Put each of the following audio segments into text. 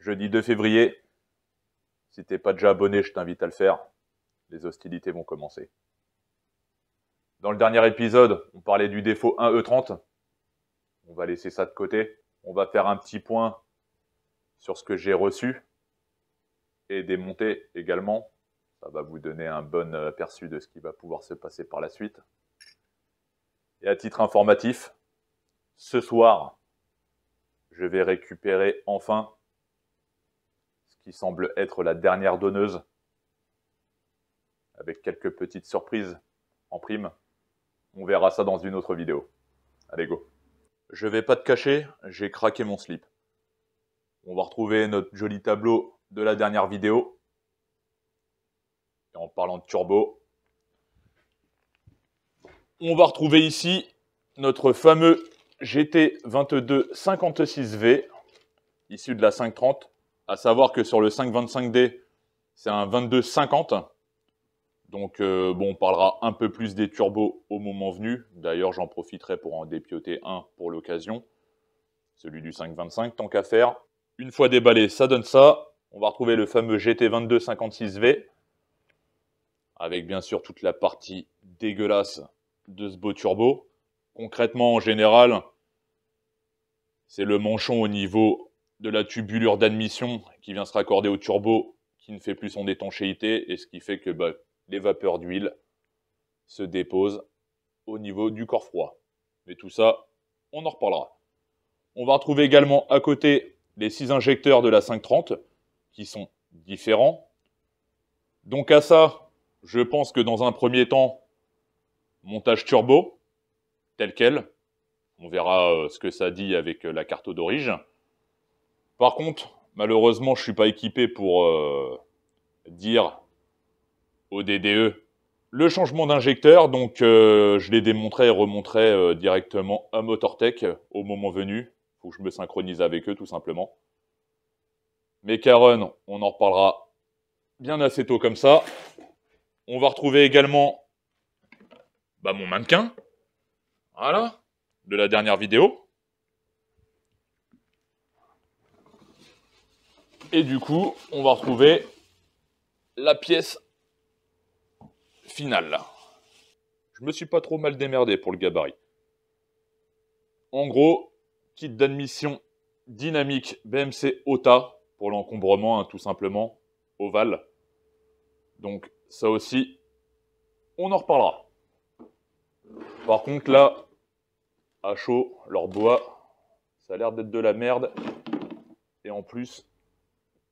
Jeudi 2 février. Si t'es pas déjà abonné, je t'invite à le faire. Les hostilités vont commencer. Dans le dernier épisode, on parlait du défaut 1E30. On va laisser ça de côté. On va faire un petit point sur ce que j'ai reçu et démonté également. Ça va vous donner un bon aperçu de ce qui va pouvoir se passer par la suite. Et à titre informatif, ce soir, je vais récupérer enfin ce qui semble être la dernière donneuse, avec quelques petites surprises en prime. On verra ça dans une autre vidéo. Allez, go. Je vais pas te cacher, j'ai craqué mon slip. On va retrouver notre joli tableau de la dernière vidéo. Et en parlant de turbo, on va retrouver ici notre fameux GT2256V, issu de la 530. À savoir que sur le 525D, c'est un 2250. Donc, bon, on parlera un peu plus des turbos au moment venu. D'ailleurs, j'en profiterai pour en dépioter un pour l'occasion. Celui du 525, tant qu'à faire. Une fois déballé, ça donne ça. On va retrouver le fameux GT2256V. Avec bien sûr toute la partie dégueulasse de ce beau turbo. Concrètement, en général, c'est le manchon au niveau de la tubulure d'admission qui vient se raccorder au turbo, qui ne fait plus son étanchéité, et ce qui fait que les vapeurs d'huile se déposent au niveau du corps froid. Mais tout ça, on en reparlera. On va retrouver également à côté les 6 injecteurs de la 530, qui sont différents. Donc à ça, je pense que dans un premier temps, montage turbo, tel quel. On verra ce que ça dit avec la carte d'origine. Par contre, malheureusement, je ne suis pas équipé pour dire au DDE le changement d'injecteur. Donc, je les démonterai et remonterai directement à Motortech au moment venu. Il faut que je me synchronise avec eux, tout simplement. Mes Caron, on en reparlera bien assez tôt comme ça. On va retrouver également mon mannequin. Voilà, de la dernière vidéo. Et du coup, on va retrouver la pièce finale. Je me suis pas trop mal démerdé pour le gabarit. En gros, kit d'admission dynamique BMC OTA pour l'encombrement, tout simplement, ovale. Donc ça aussi, on en reparlera. Par contre là, à chaud, leur bois, ça a l'air d'être de la merde. Et en plus,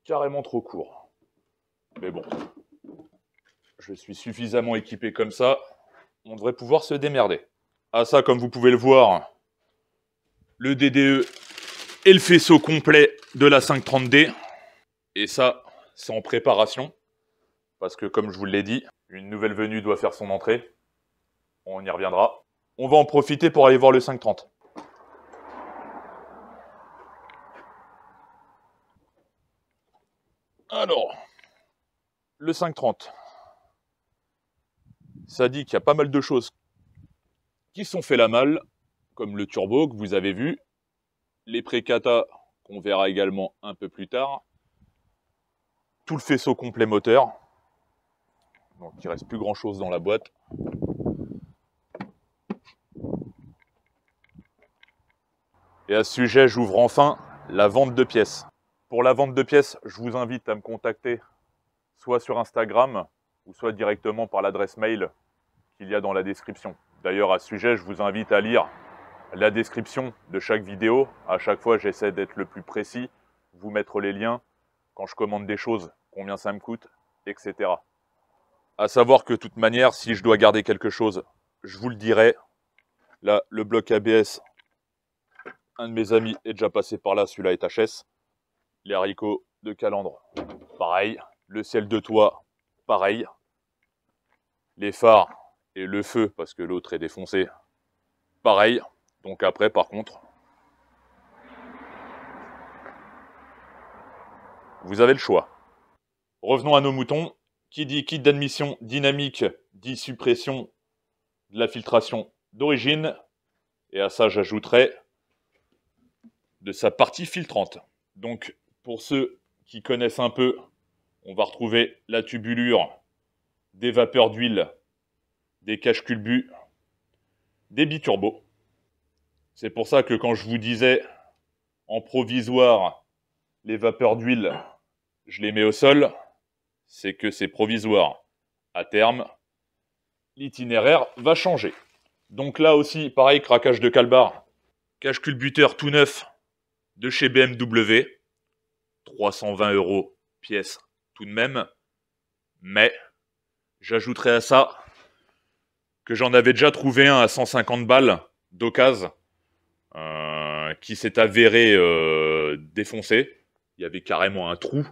carrément trop court. Mais bon, je suis suffisamment équipé comme ça, on devrait pouvoir se démerder. À ça, comme vous pouvez le voir, le DDE et le faisceau complet de la 530D. Et ça, c'est en préparation. Parce que comme je vous l'ai dit, une nouvelle venue doit faire son entrée. On y reviendra. On va en profiter pour aller voir le 530. Alors, le 530. Ça dit qu'il y a pas mal de choses qui sont fait la malle, comme le turbo que vous avez vu, les pré-kata qu'on verra également un peu plus tard, tout le faisceau complet moteur, donc il ne reste plus grand chose dans la boîte. Et à ce sujet, j'ouvre enfin la vente de pièces. Pour la vente de pièces, je vous invite à me contacter soit sur Instagram ou soit directement par l'adresse mail qu'il y a dans la description. D'ailleurs, à ce sujet, je vous invite à lire la description de chaque vidéo. À chaque fois, j'essaie d'être le plus précis, vous mettre les liens quand je commande des choses, combien ça me coûte, etc. À savoir que de toute manière, si je dois garder quelque chose, je vous le dirai. Là, le bloc ABS, un de mes amis est déjà passé par là, celui-là est HS. Les haricots de calandre, pareil. Le ciel de toit, pareil. Les phares et le feu, parce que l'autre est défoncé, pareil. Donc après, par contre, vous avez le choix. Revenons à nos moutons. Qui dit kit d'admission dynamique, dit suppression de la filtration d'origine. Et à ça, j'ajouterai de sa partie filtrante. Donc, pour ceux qui connaissent un peu, on va retrouver la tubulure, des vapeurs d'huile, des caches-culbut, des biturbos. C'est pour ça que quand je vous disais en provisoire, les vapeurs d'huile, je les mets au sol, c'est que c'est provisoire. À terme, l'itinéraire va changer. Donc là aussi, pareil, craquage de calbar, cache-culbuteur tout neuf de chez BMW, 320 € pièce tout de même, mais j'ajouterai à ça que j'en avais déjà trouvé un à 150 balles d'occasion, qui s'est avéré défoncé. Il y avait carrément un trou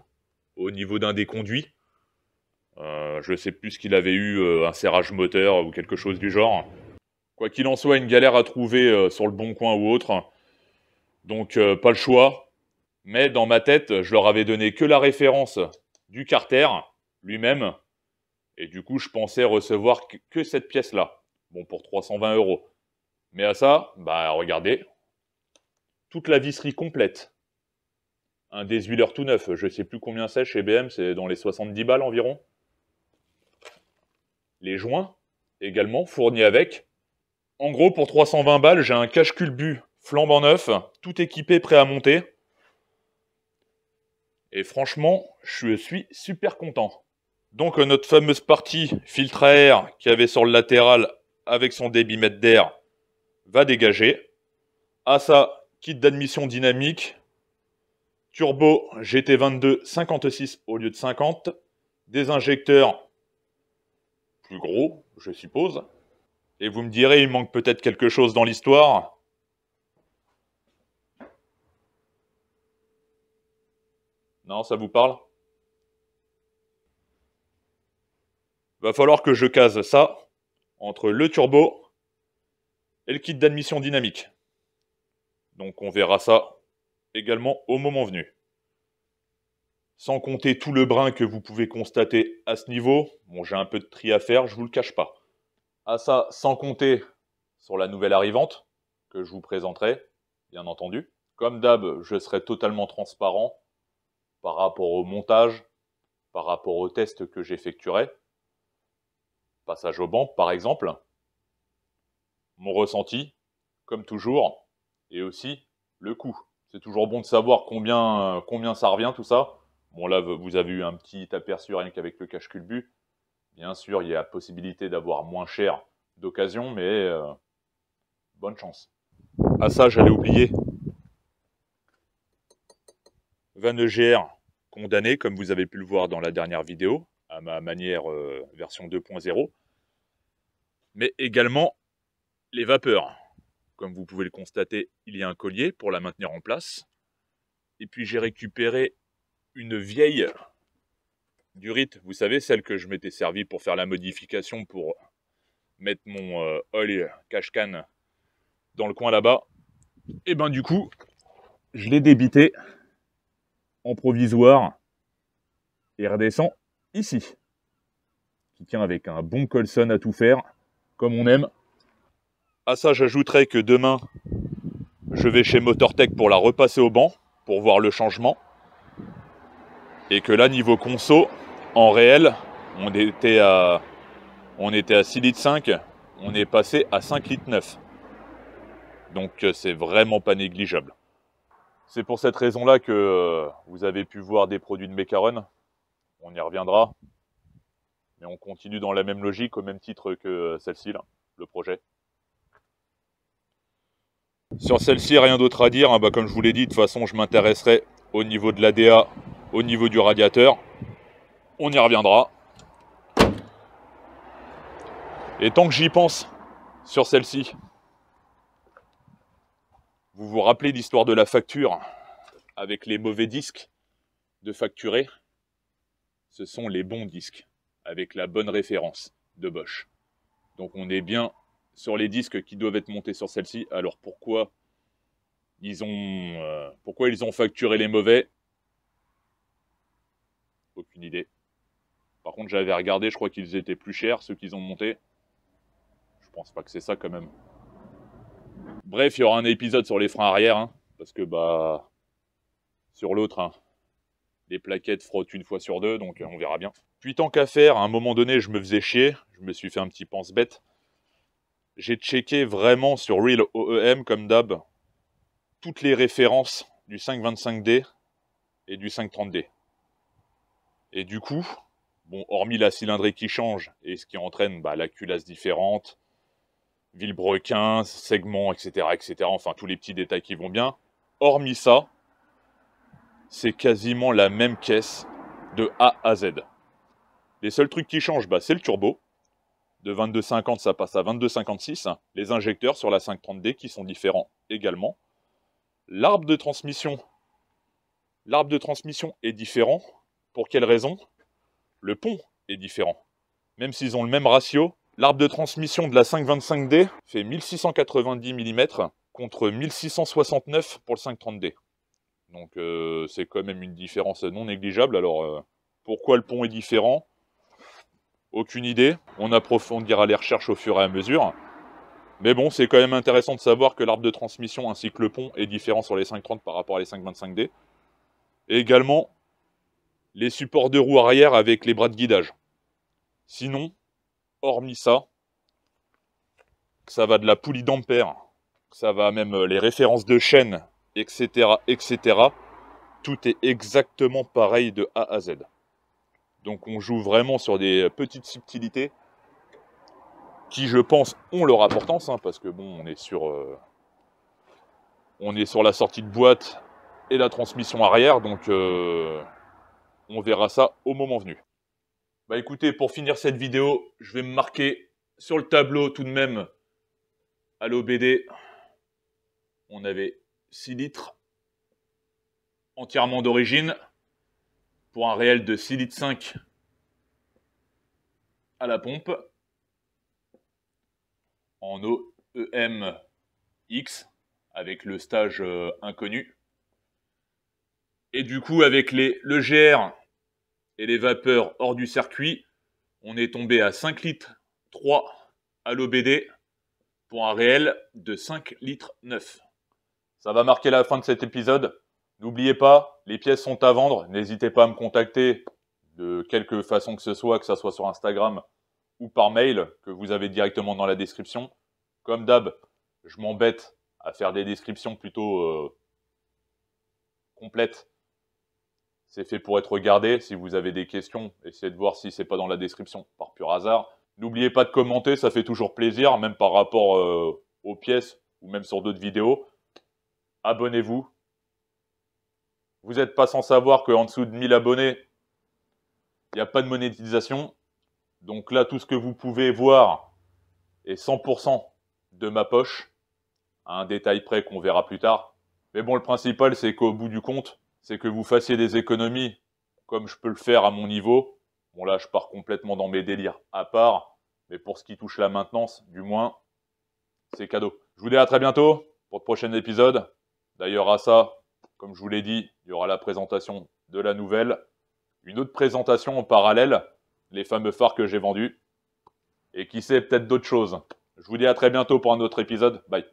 au niveau d'un des conduits. Je ne sais plus ce qu'il avait eu, un serrage moteur ou quelque chose du genre. Quoi qu'il en soit, une galère à trouver sur le Bon Coin ou autre. Donc pas le choix. Mais dans ma tête, je leur avais donné que la référence du Carter lui-même. Et du coup, je pensais recevoir que cette pièce-là. Bon, pour 320 €. Mais à ça, bah regardez, toute la visserie complète. Un désuileur tout neuf, je sais plus combien c'est chez BM, c'est dans les 70 balles environ. Les joints, également, fournis avec. En gros, pour 320 balles, j'ai un cache-culbut flambant neuf, tout équipé, prêt à monter. Et franchement, je suis super content. Donc notre fameuse partie filtre à air qu'il y avait sur le latéral avec son débitmètre d'air va dégager. À ça, kit d'admission dynamique, turbo GT22 56 au lieu de 50, des injecteurs plus gros, je suppose. Et vous me direz, il manque peut-être quelque chose dans l'histoire. Non, ça vous parle? Va falloir que je case ça entre le turbo et le kit d'admission dynamique. Donc on verra ça également au moment venu. Sans compter tout le brin que vous pouvez constater à ce niveau. Bon, j'ai un peu de tri à faire, je vous le cache pas. À ça, sans compter sur la nouvelle arrivante, que je vous présenterai, bien entendu. Comme d'hab, je serai totalement transparent par rapport au montage, par rapport aux tests que j'effectuerai. Passage au banc, par exemple. Mon ressenti, comme toujours, et aussi le coût. C'est toujours bon de savoir combien ça revient, tout ça. Bon, là, vous avez eu un petit aperçu rien qu'avec le cache-culbut. Bien sûr, il y a la possibilité d'avoir moins cher d'occasion, mais bonne chance. Ah ça, j'allais oublier. Van EGR condamné, comme vous avez pu le voir dans la dernière vidéo, à ma manière version 2.0. Mais également les vapeurs. Comme vous pouvez le constater, il y a un collier pour la maintenir en place. Et puis j'ai récupéré une vieille Durit, vous savez, celle que je m'étais servi pour faire la modification pour mettre mon oil cache-can dans le coin là-bas. Et ben du coup, je l'ai débité en provisoire et redescend ici. Qui tient avec un bon Colson à tout faire, comme on aime. À ça, j'ajouterai que demain, je vais chez Motortech pour la repasser au banc, pour voir le changement. Et que là, niveau conso, en réel, on était à 6,5 litres, on est passé à 5,9 litres. Donc c'est vraiment pas négligeable. C'est pour cette raison-là que vous avez pu voir des produits de Mecaren. On y reviendra. Mais on continue dans la même logique, au même titre que celle-ci, là, le projet. Sur celle-ci, rien d'autre à dire. Hein. Bah, comme je vous l'ai dit, de toute façon, je m'intéresserai au niveau de l'ADA, au niveau du radiateur. On y reviendra. Et tant que j'y pense, sur celle-ci, vous vous rappelez l'histoire de la facture avec les mauvais disques de facturer? Ce sont les bons disques, avec la bonne référence de Bosch. Donc on est bien sur les disques qui doivent être montés sur celle-ci. Alors pourquoi ils ont facturé les mauvais? Aucune idée. Par contre, j'avais regardé, je crois qu'ils étaient plus chers, ceux qu'ils ont montés. Je pense pas que c'est ça quand même. Bref, il y aura un épisode sur les freins arrière, hein, parce que bah sur l'autre, hein, les plaquettes frottent une fois sur deux, donc on verra bien. Puis tant qu'à faire, à un moment donné, je me faisais chier, je me suis fait un petit pense-bête. J'ai checké vraiment sur Real OEM, comme d'hab, toutes les références du 525D et du 530D. Et du coup, bon, hormis la cylindrée qui change, et ce qui entraîne la culasse différente, vilebrequin, segment, etc., etc., enfin tous les petits détails qui vont bien, hormis ça, c'est quasiment la même caisse de A à Z. Les seuls trucs qui changent, c'est le turbo. De 22,50, ça passe à 22,56. Les injecteurs sur la 530D qui sont différents également. L'arbre de transmission est différent. Pour quelle raison? Le pont est différent. Même s'ils ont le même ratio, l'arbre de transmission de la 525D fait 1690 mm contre 1669 pour le 530D. Donc c'est quand même une différence non négligeable. Alors pourquoi le pont est différent? Aucune idée. On approfondira les recherches au fur et à mesure. Mais bon, c'est quand même intéressant de savoir que l'arbre de transmission ainsi que le pont est différent sur les 530 par rapport à les 525D. Et également, les supports de roue arrière avec les bras de guidage. Sinon, hormis ça, que ça va de la poulie d'ampère, que ça va même les références de chaîne, etc., etc., tout est exactement pareil de A à Z. Donc on joue vraiment sur des petites subtilités qui, je pense, ont leur importance, parce que bon, on est sur la sortie de boîte et la transmission arrière, donc on verra ça au moment venu. Écoutez, pour finir cette vidéo, je vais me marquer sur le tableau tout de même à l'OBD. On avait 6 litres entièrement d'origine pour un réel de 6 litres 5 à la pompe en OEMX avec le stage inconnu. Et du coup, avec le GR et les vapeurs hors du circuit, on est tombé à 5 litres 3 à l'OBD pour un réel de 5 litres 9. Ça va marquer la fin de cet épisode. N'oubliez pas, les pièces sont à vendre. N'hésitez pas à me contacter de quelque façon que ce soit sur Instagram ou par mail, que vous avez directement dans la description. Comme d'hab, je m'embête à faire des descriptions plutôt complètes. C'est fait pour être regardé. Si vous avez des questions, essayez de voir si c'est pas dans la description, par pur hasard. N'oubliez pas de commenter, ça fait toujours plaisir, même par rapport aux pièces, ou même sur d'autres vidéos. Abonnez-vous. Vous n'êtes pas sans savoir qu'en dessous de 1000 abonnés, il n'y a pas de monétisation. Donc là, tout ce que vous pouvez voir est 100% de ma poche, à un détail près qu'on verra plus tard. Mais bon, le principal, c'est qu'au bout du compte, c'est que vous fassiez des économies comme je peux le faire à mon niveau. Bon là, je pars complètement dans mes délires à part, mais pour ce qui touche la maintenance, du moins, c'est cadeau. Je vous dis à très bientôt pour le prochain épisode. D'ailleurs, à ça, comme je vous l'ai dit, il y aura la présentation de la nouvelle, une autre présentation en parallèle, les fameux phares que j'ai vendus, et qui sait, peut-être d'autres choses. Je vous dis à très bientôt pour un autre épisode. Bye.